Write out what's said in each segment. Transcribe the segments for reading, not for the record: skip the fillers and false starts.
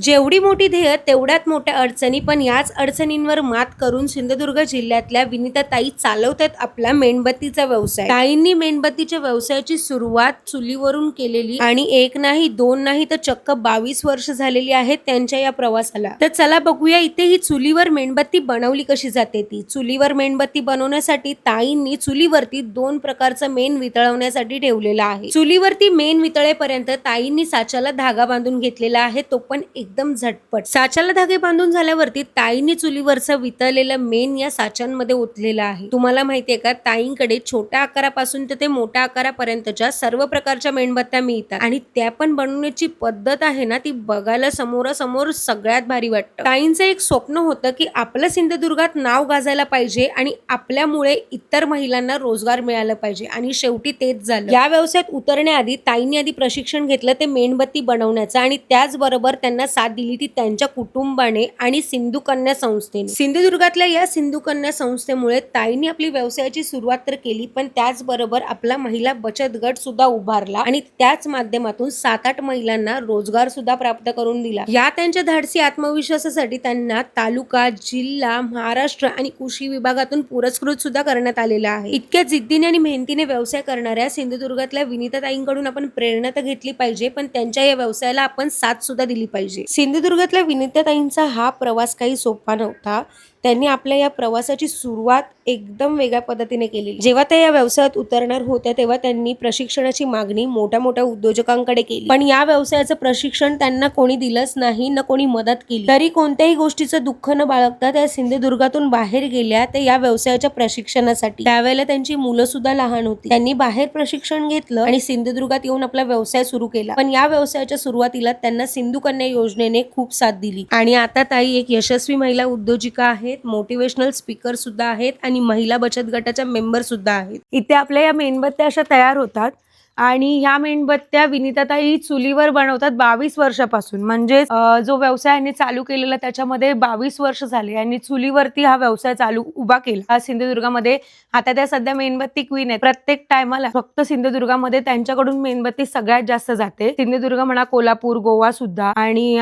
जेवढी मोठी ध्येय तेवढ्यात मोठ्या अडचणी, पण याच अडचणींवर मात करून सिंधुदुर्ग जिल्ह्यातल्या विनिताताई चालवतात आपला मेणबत्तीचा व्यवसाय। ताईंनी मेणबत्तीच्या व्यवसायाची सुरुवात चुलीवरून केलेली आणि एक नाही दोन नाही तर चक्क 22 वर्ष झालेली आहेत त्यांच्या या प्रवासाला। तर चला बघूया इथे ही चुलीवर मेणबत्ती बनवली कशी जाते ती। चुलीवर मेणबत्ती बनवण्यासाठी ताईंनी चुलीवरती 2 प्रकारचं मेण वितळवण्यासाठी ठेवलेला आहे। चुलीवरती मेण वितळेपर्यंत ताईंनी साच्याला धागा बांधून घेतलेला आहे, तो पण एकदम झटपट। साच्याला धागे बांधून झाल्यावरती ताईंनी चुलीवरचं वितळलेलं मेण या साच्यांमध्ये ओतलेलं आहे। तुम्हाला माहितीये का, ताईंकडे छोट्या आकारापासून ते मोठ्या आकारापर्यंतच्या सर्व प्रकारच्या मेणबत्त्या मिळतात आणि त्या पण बनवण्याची पद्धत आहे ना, ती बघायला समोरासमोर सगळ्यात भारी वाटतं। ताईंचं एक स्वप्न होतं की आपलं सिंधुदुर्गात नाव गाजायला पाहिजे आणि आपल्यामुळे इतर महिलांना रोजगार मिळाला पाहिजे आणि शेवटी तेच झालं। या व्यवसायात उतरण्याआधी ताईंनी आधी प्रशिक्षण घेतलं ते मेणबत्ती बनवण्याचं आणि त्याचबरोबर त्यांना साथ दिली ती त्यांच्या कुटुंबाने आणि सिंधू कन्या संस्थेने। सिंधुदुर्गातल्या या सिंधू कन्या संस्थेमुळे ताईंनी आपली व्यवसायाची सुरुवात तर केली, पण त्याचबरोबर आपला महिला बचत गट सुद्धा उभारला आणि त्याच माध्यमातून 7-8 महिलांना रोजगार सुद्धा प्राप्त करून दिला। या त्यांच्या धाडसी आत्मविश्वासासाठी त्यांना तालुका, जिल्हा, महाराष्ट्र आणि कृषी विभागातून पुरस्कृत सुद्धा करण्यात आलेला आहे। इतक्या जिद्दीने आणि मेहनतीने व्यवसाय करणाऱ्या सिंधुदुर्गातल्या विनिताताईंकडून आपण प्रेरणा तर घेतली पाहिजे, पण त्यांच्या या व्यवसायाला आपण साथ सुद्धा दिली पाहिजे। सिंधुदुर्गातल्या विनिताताईंचा हा प्रवास काही सोपा नव्हता। त्यांनी आपल्या या प्रवासाची सुरुवात एकदम वेगळ्या पद्धतीने केली। जेव्हा त्या या व्यवसायात उतरणार होत्या तेव्हा त्यांनी प्रशिक्षणाची मागणी मोठ्या मोठ्या उद्योजकांकडे केली, पण या व्यवसायाचं प्रशिक्षण त्यांना कोणी दिलंच नाही, न कोणी मदत केली। तरी कोणत्याही गोष्टीचं दुःख न बाळगता त्या सिंधुदुर्गातून बाहेर गेल्या त्या या व्यवसायाच्या प्रशिक्षणासाठी। त्यावेळेला त्यांची मुलं सुद्धा लहान होती। त्यांनी बाहेर प्रशिक्षण घेतलं आणि सिंधुदुर्गात येऊन आपला व्यवसाय सुरू केला, पण या व्यवसायाच्या सुरुवातीला त्यांना सिंधू कन्या योजनेने खूप साथ दिली आणि आता ताई एक यशस्वी महिला उद्योजिका आहेत, मोटिवेशनल स्पीकर सुद्धा आहेत आणि महिला बचत गटाच्या मेंबर सुद्धा आहेत। इथे आपल्या या मेणबत्त्या अशा तयार होतात आणि ह्या मेणबत्त्या विनिताताई चुलीवर बनवतात 22 वर्षापासून। म्हणजे जो व्यवसाय यांनी चालू केलेला त्याच्यामध्ये 22 वर्ष झाले आणि चुलीवरती हा व्यवसाय उभा केला सिंधुदुर्गामध्ये। आता त्या सध्या मेणबत्ती क्वीन आहेत। प्रत्येक टायमाला फक्त सिंधुदुर्गामध्ये त्यांच्याकडून मेणबत्ती सगळ्यात जास्त जाते। सिंधुदुर्ग म्हणा, कोल्हापूर, गोवा सुद्धा। आणि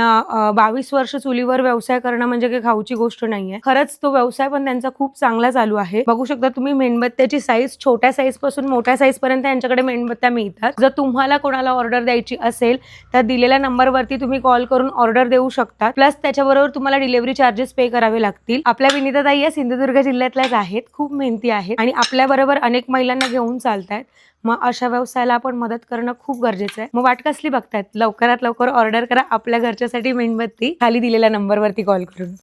22 वर्ष चुलीवर व्यवसाय करणं म्हणजे काही खाऊची गोष्ट नाहीये। खरंच तो व्यवसाय पण त्यांचा खूप चांगला चालू आहे। बघू शकता तुम्ही मेणबत्त्याची साईज छोट्या साईज पासून मोठ्या साईज पर्यंत यांच्याकडे मेणबत्त्या मिळतात। जर तुम्हाला कोणाला ऑर्डर द्यायची असेल तर दिलेल्या नंबरवरती तुम्ही कॉल करून ऑर्डर देऊ शकता। प्लस त्याच्याबरोबर तुम्हाला डिलिव्हरी चार्जेस पे करावे लागतील। आपल्या विनिताताई या सिंधुदुर्ग जिल्ह्यातल्याच आहेत, खूप मेहनती आहेत आणि आपल्या बरोबर अनेक महिलांना घेऊन चालतायत। मग अशा व्यवसायाला आपण मदत करणं खूप गरजेचं आहे। मग वाट कसली बघतायत, लवकरात लवकर ऑर्डर करा आपल्या घरच्यासाठी मेणबत्ती खाली दिलेल्या नंबरवरती कॉल करून।